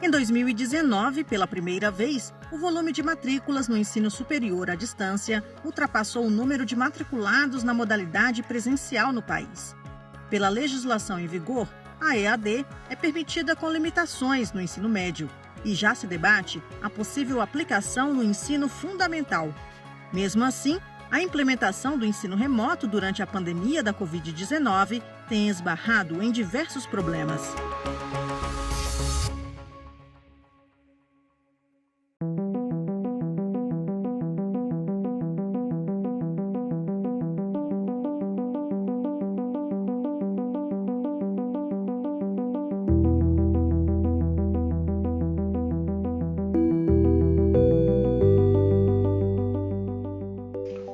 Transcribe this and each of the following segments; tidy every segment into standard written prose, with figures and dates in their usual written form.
Em 2019, pela primeira vez, o volume de matrículas no ensino superior à distância ultrapassou o número de matriculados na modalidade presencial no país. Pela legislação em vigor, a EAD é permitida com limitações no ensino médio e já se debate a possível aplicação no ensino fundamental. Mesmo assim, a implementação do ensino remoto durante a pandemia da Covid-19 tem esbarrado em diversos problemas.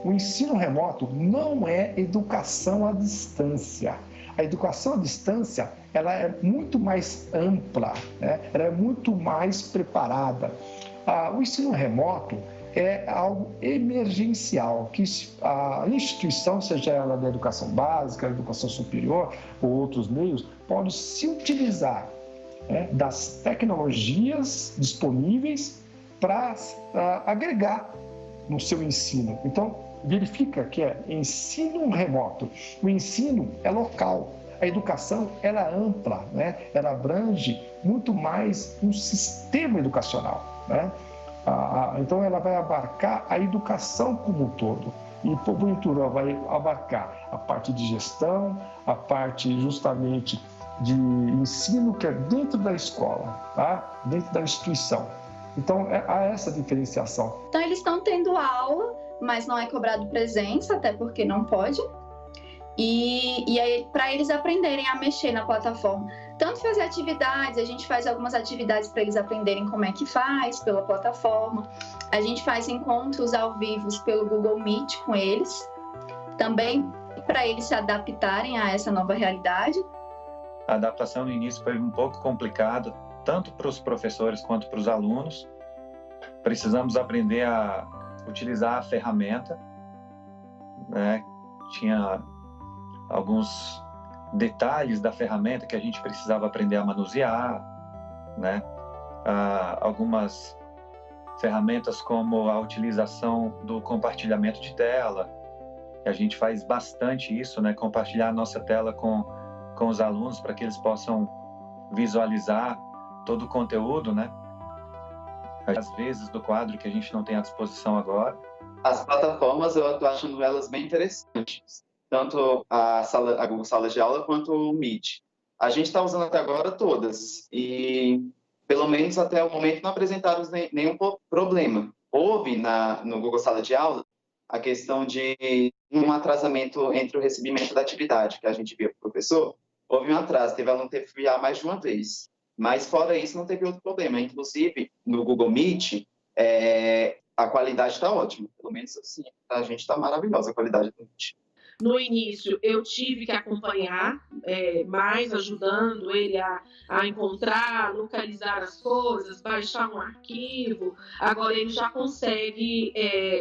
O ensino remoto não é educação à distância. A educação à distância ela é muito mais ampla, né? Ela é muito mais preparada. O ensino remoto é algo emergencial, que a instituição, seja ela da educação básica, da educação superior ou outros meios, pode se utilizar, né, das tecnologias disponíveis para agregar no seu ensino. Então, verifica que é ensino remoto. O ensino é local. A educação ela é ampla, né? Ela abrange muito mais um sistema educacional, né? Então, ela vai abarcar a educação como um todo. E, porventura, vai abarcar a parte de gestão, a parte justamente de ensino que é dentro da escola, tá? Dentro da instituição. Então, há essa diferenciação. Então, eles estão tendo aula, mas não é cobrado presença, até porque não pode. E aí, para eles aprenderem a mexer na plataforma, tanto fazer atividades, a gente faz algumas atividades para eles aprenderem como é que faz pela plataforma. A gente faz encontros ao vivo pelo Google Meet com eles, também para eles se adaptarem a essa nova realidade. A adaptação no início foi um pouco complicada, tanto para os professores quanto para os alunos. Precisamos aprender a utilizar a ferramenta, né? Tinha alguns detalhes da ferramenta que a gente precisava aprender a manusear, né? Algumas ferramentas como a utilização do compartilhamento de tela, a gente faz bastante isso, né? Compartilhar a nossa tela com os alunos para que eles possam visualizar todo o conteúdo, né? Às vezes do quadro que a gente não tem à disposição agora. As plataformas, eu estou achando elas bem interessantes, tanto a Google Sala de Aula quanto o Meet. A gente está usando até agora todas e, pelo menos até o momento, não apresentaram nenhum problema. Houve no Google Sala de Aula a questão de um atrasamento entre o recebimento da atividade que a gente via para o professor. Houve um atraso, teve aluno que teve que enviar mais de uma vez. Mas, fora isso, não teve outro problema. Inclusive, no Google Meet, a qualidade está ótima. Pelo menos assim, a gente está maravilhosa a qualidade do Meet. No início, eu tive que acompanhar, mais ajudando ele a encontrar, localizar as coisas, baixar um arquivo. Agora, ele já consegue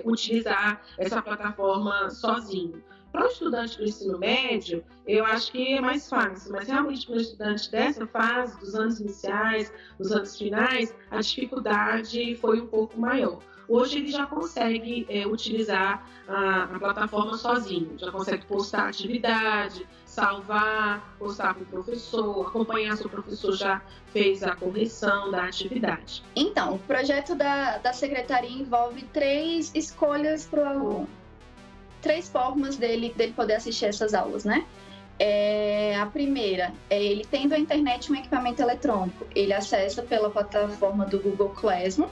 utilizar essa plataforma sozinho. Para o estudante do ensino médio, eu acho que é mais fácil, mas realmente para o estudante dessa fase, dos anos iniciais, dos anos finais, a dificuldade foi um pouco maior. Hoje ele já consegue utilizar a plataforma sozinho, já consegue postar atividade, salvar, postar para o professor, acompanhar se o professor já fez a correção da atividade. Então, o projeto da secretaria envolve 3 escolhas para o aluno. 3 formas dele poder assistir essas aulas, né? A primeira é ele tendo a internet e um equipamento eletrônico. Ele acessa pela plataforma do Google Classroom.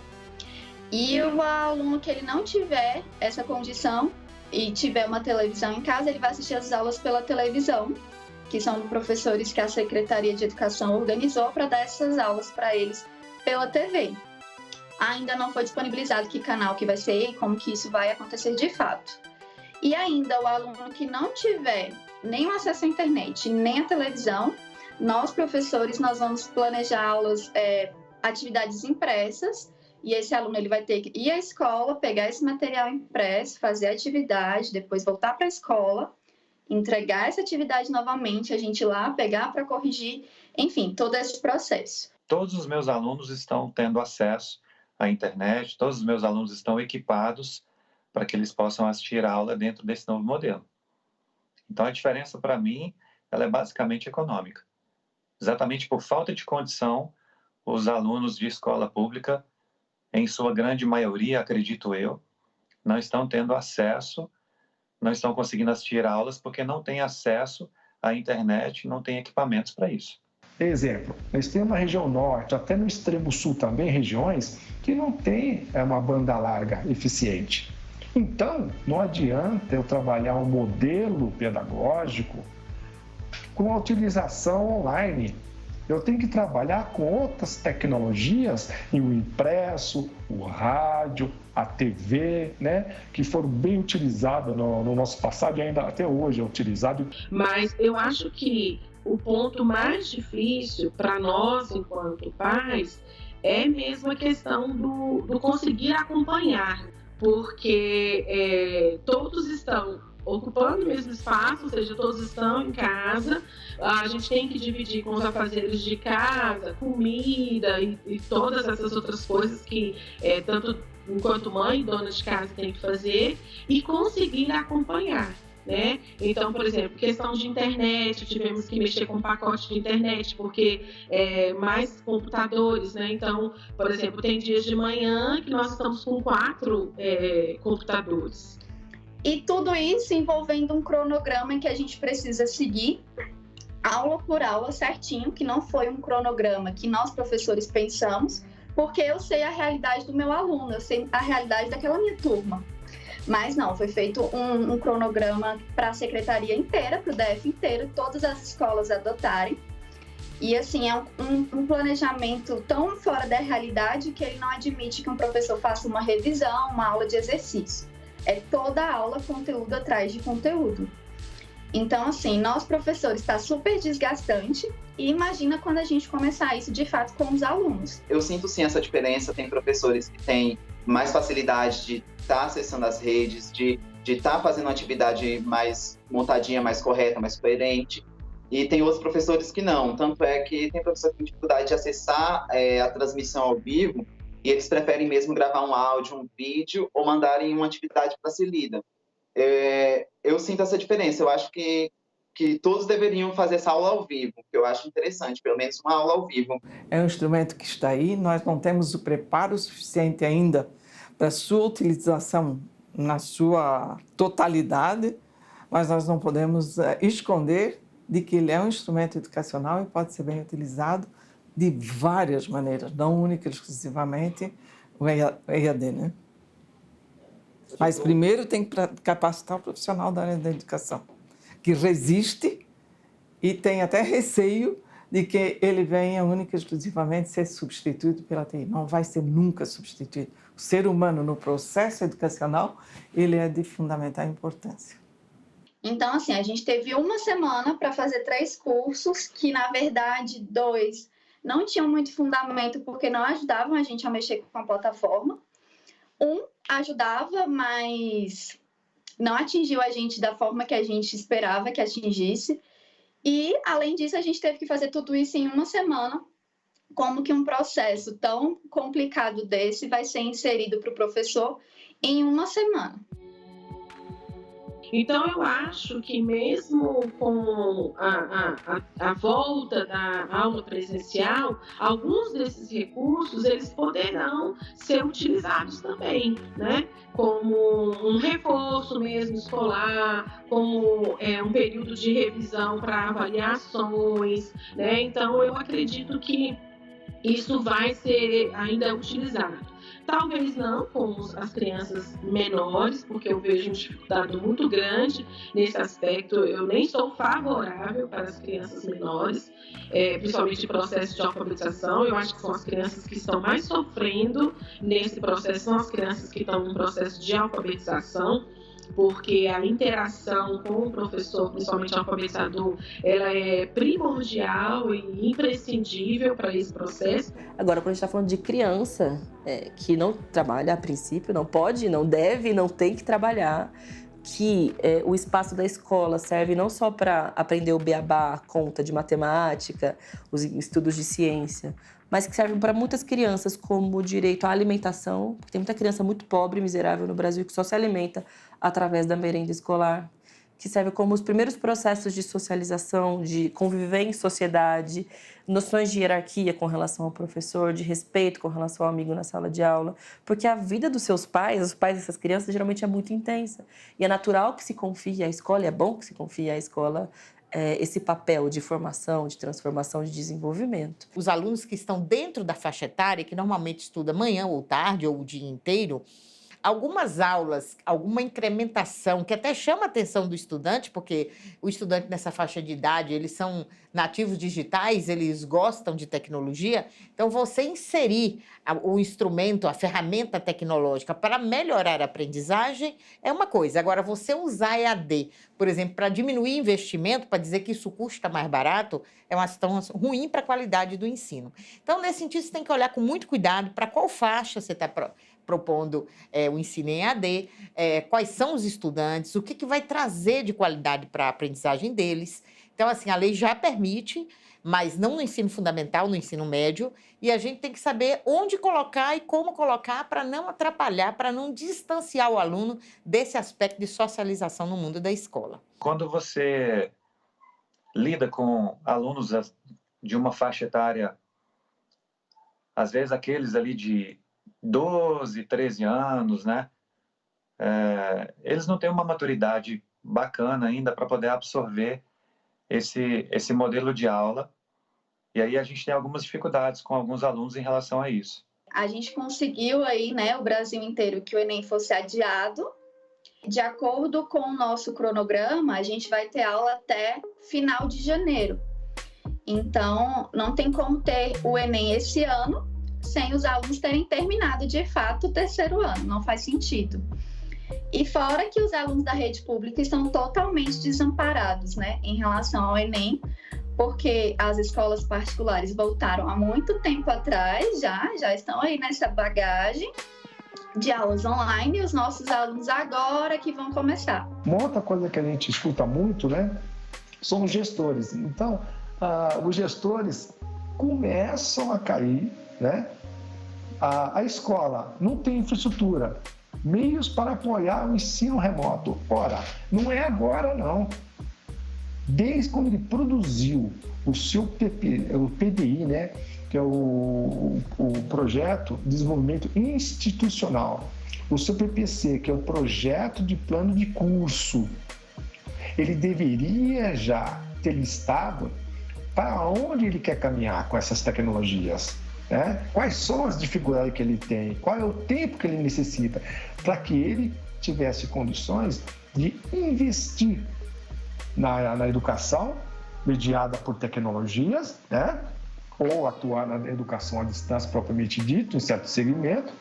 E o aluno que ele não tiver essa condição e tiver uma televisão em casa, ele vai assistir as aulas pela televisão, que são professores que a Secretaria de Educação organizou para dar essas aulas para eles pela TV. Ainda não foi disponibilizado que canal que vai ser e como que isso vai acontecer de fato. E ainda o aluno que não tiver nem o acesso à internet, nem à televisão, nós, professores, nós vamos planejar aulas, atividades impressas, e esse aluno ele vai ter que ir à escola, pegar esse material impresso, fazer a atividade, depois voltar para a escola, entregar essa atividade novamente, a gente ir lá pegar para corrigir, enfim, todo esse processo. todos os meus alunos estão tendo acesso à internet, todos os meus alunos estão equipados para que eles possam assistir a aula dentro desse novo modelo. Então, a diferença, para mim, ela é basicamente econômica. Exatamente por falta de condição, os alunos de escola pública, em sua grande maioria, acredito eu, não estão tendo acesso, não estão conseguindo assistir aulas porque não têm acesso à internet, não têm equipamentos para isso. Exemplo, nós temos na região norte, até no extremo sul também, regiões que não tem uma banda larga eficiente. Então, não adianta eu trabalhar um modelo pedagógico com a utilização online. Eu tenho que trabalhar com outras tecnologias, e o impresso, o rádio, a TV, né, que foram bem utilizadas no nosso passado e ainda até hoje é utilizado. Mas eu acho que o ponto mais difícil para nós, enquanto pais, é mesmo a questão do conseguir acompanhar, porque todos estão ocupando o mesmo espaço, ou seja, todos estão em casa, a gente tem que dividir com os afazeres de casa, comida e todas essas outras coisas que tanto enquanto mãe, dona de casa, tem que fazer e conseguir acompanhar. Né? Então, por exemplo, questão de internet, tivemos que mexer com pacote de internet, porque mais computadores, né? Então, por exemplo, tem dias de manhã que nós estamos com 4 computadores. E tudo isso envolvendo um cronograma em que a gente precisa seguir aula por aula certinho, que não foi um cronograma que nós professores pensamos, porque eu sei a realidade do meu aluno, eu sei a realidade daquela minha turma. Mas não, foi feito um cronograma para a secretaria inteira, para o DF inteiro, todas as escolas adotarem. E assim, é um planejamento tão fora da realidade que ele não admite que um professor faça uma revisão, uma aula de exercício. É toda a aula conteúdo atrás de conteúdo. Então, assim, nós professores está super desgastante e imagina quando a gente começar isso de fato com os alunos. Eu sinto sim essa diferença, tem professores que têm mais facilidade de estar acessando as redes, de estar fazendo uma atividade mais montadinha, mais correta, mais coerente, e tem outros professores que não. Tanto é que tem professor que tem dificuldade de acessar a transmissão ao vivo e eles preferem mesmo gravar um áudio, um vídeo ou mandarem uma atividade para ser lida. Eu sinto essa diferença, eu acho que todos deveriam fazer essa aula ao vivo, que eu acho interessante, pelo menos uma aula ao vivo. É um instrumento que está aí, nós não temos o preparo suficiente ainda para sua utilização na sua totalidade, mas nós não podemos esconder de que ele é um instrumento educacional e pode ser bem utilizado de várias maneiras, não única e exclusivamente o EAD, né? Mas primeiro tem que capacitar o profissional da área da educação, que resiste e tem até receio de que ele venha única e exclusivamente ser substituído pela TI. Não vai ser nunca substituído. O ser humano no processo educacional, ele é de fundamental importância. Então, assim, a gente teve uma semana para fazer 3 cursos, que na verdade 2 não tinham muito fundamento porque não ajudavam a gente a mexer com a plataforma. Um ajudava, mas não atingiu a gente da forma que a gente esperava que atingisse. E, além disso, a gente teve que fazer tudo isso em uma semana. Como que um processo tão complicado desse vai ser inserido para o professor em uma semana? Então, eu acho que mesmo com a volta da aula presencial, alguns desses recursos, eles poderão ser utilizados também, né? Como um reforço mesmo escolar, como um período de revisão para avaliações, né? Então, eu acredito que isso vai ser ainda utilizado. Talvez não com as crianças menores, porque eu vejo uma dificuldade muito grande nesse aspecto. Eu nem sou favorável para as crianças menores, principalmente em processo de alfabetização. Eu acho que são as crianças que estão mais sofrendo nesse processo, são as crianças que estão em processo de alfabetização, porque a interação com o professor, principalmente o alfabetizador, ela é primordial e imprescindível para esse processo. Agora, quando a gente está falando de criança que não trabalha a princípio, não pode, não deve, não tem que trabalhar, que o espaço da escola serve não só para aprender o beabá, conta de matemática, os estudos de ciência, mas que servem para muitas crianças, como o direito à alimentação, porque tem muita criança muito pobre e miserável no Brasil que só se alimenta através da merenda escolar, que serve como os primeiros processos de socialização, de conviver em sociedade, noções de hierarquia com relação ao professor, de respeito com relação ao amigo na sala de aula, porque a vida dos seus pais, os pais dessas crianças, geralmente é muito intensa. E é natural que se confie à escola, e é bom que se confie à escola esse papel de formação, de transformação, de desenvolvimento. Os alunos que estão dentro da faixa etária, que normalmente estuda manhã ou tarde ou o dia inteiro, algumas aulas, alguma incrementação que até chama a atenção do estudante, porque o estudante nessa faixa de idade, eles são nativos digitais, eles gostam de tecnologia, então você inserir o instrumento, a ferramenta tecnológica para melhorar a aprendizagem é uma coisa. Agora, você usar EAD, por exemplo, para diminuir investimento, para dizer que isso custa mais barato, é uma situação ruim para a qualidade do ensino. Então, nesse sentido, você tem que olhar com muito cuidado para qual faixa você está propondo o ensino em EAD, quais são os estudantes, o que vai trazer de qualidade para a aprendizagem deles. Então, assim, a lei já permite, mas não no ensino fundamental, no ensino médio, e a gente tem que saber onde colocar e como colocar para não atrapalhar, para não distanciar o aluno desse aspecto de socialização no mundo da escola. Quando você lida com alunos de uma faixa etária, às vezes aqueles ali de 12, 13 anos, né? Eles não têm uma maturidade bacana ainda para poder absorver esse modelo de aula. E aí a gente tem algumas dificuldades com alguns alunos em relação a isso. A gente conseguiu aí, né, o Brasil inteiro, que o Enem fosse adiado. De acordo com o nosso cronograma, a gente vai ter aula até final de janeiro. Então, não tem como ter o Enem esse ano sem os alunos terem terminado, de fato, o terceiro ano. Não faz sentido. E fora que os alunos da rede pública estão totalmente desamparados, né, em relação ao Enem, porque as escolas particulares voltaram há muito tempo atrás, já estão aí nessa bagagem de aulas online, e os nossos alunos agora que vão começar. Uma outra coisa que a gente escuta muito, né, são os gestores. Então, os gestores começam a cair, né? A escola não tem infraestrutura, meios para apoiar o ensino remoto. Ora, não é agora, não. Desde quando ele produziu o seu o PDI, né, que é o Projeto de Desenvolvimento Institucional, o seu PPC, que é o Projeto de Plano de Curso, ele deveria já ter listado para onde ele quer caminhar com essas tecnologias, né? Quais são as dificuldades que ele tem, qual é o tempo que ele necessita, para que ele tivesse condições de investir na educação mediada por tecnologias, né? Ou atuar na educação à distância propriamente dito, em certo segmento.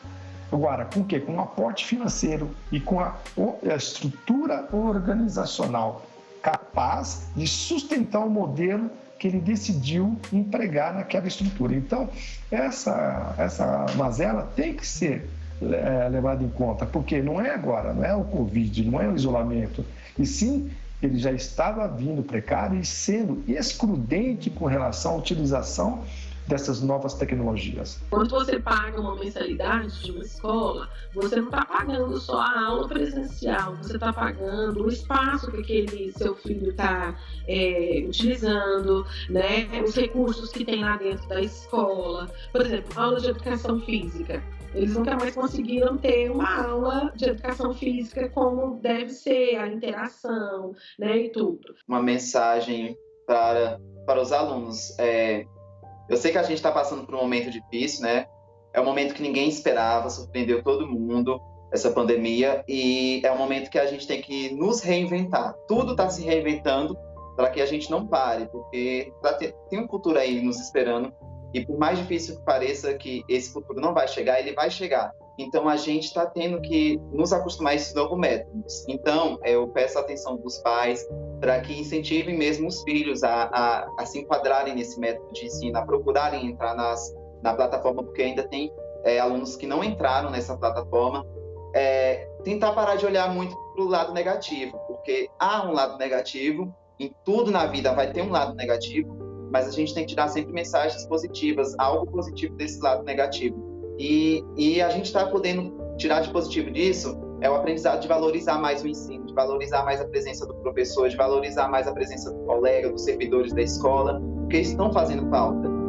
Agora, com o quê? Com um aporte financeiro e com a estrutura organizacional capaz de sustentar o modelo que ele decidiu empregar naquela estrutura. Então, essa mazela tem que ser levada em conta, porque não é agora, não é o Covid, não é o isolamento, e sim ele já estava vindo precário e sendo excludente com relação à utilização dessas novas tecnologias. Quando você paga uma mensalidade de uma escola, você não está pagando só a aula presencial, você está pagando o espaço que aquele seu filho está utilizando, né? Os recursos que tem lá dentro da escola. Por exemplo, aula de educação física. Eles nunca mais conseguiram ter uma aula de educação física como deve ser, a interação, né, e tudo. Uma mensagem para os alunos. Eu sei que a gente está passando por um momento difícil, né? É um momento que ninguém esperava, surpreendeu todo mundo, essa pandemia, e é um momento que a gente tem que nos reinventar. Tudo está se reinventando para que a gente não pare, porque tem um futuro aí nos esperando, e por mais difícil que pareça que esse futuro não vai chegar, ele vai chegar. Então, a gente está tendo que nos acostumar a esses novos métodos. Então, eu peço a atenção dos pais para que incentivem mesmo os filhos a se enquadrarem nesse método de ensino, a procurarem entrar na plataforma, porque ainda tem alunos que não entraram nessa plataforma. Tentar parar de olhar muito para o lado negativo, porque há um lado negativo, em tudo na vida vai ter um lado negativo, mas a gente tem que tirar sempre mensagens positivas, algo positivo desse lado negativo. E a gente está podendo tirar de positivo disso é o aprendizado de valorizar mais o ensino, de valorizar mais a presença do professor, de valorizar mais a presença do colega, dos servidores da escola, porque eles estão fazendo falta.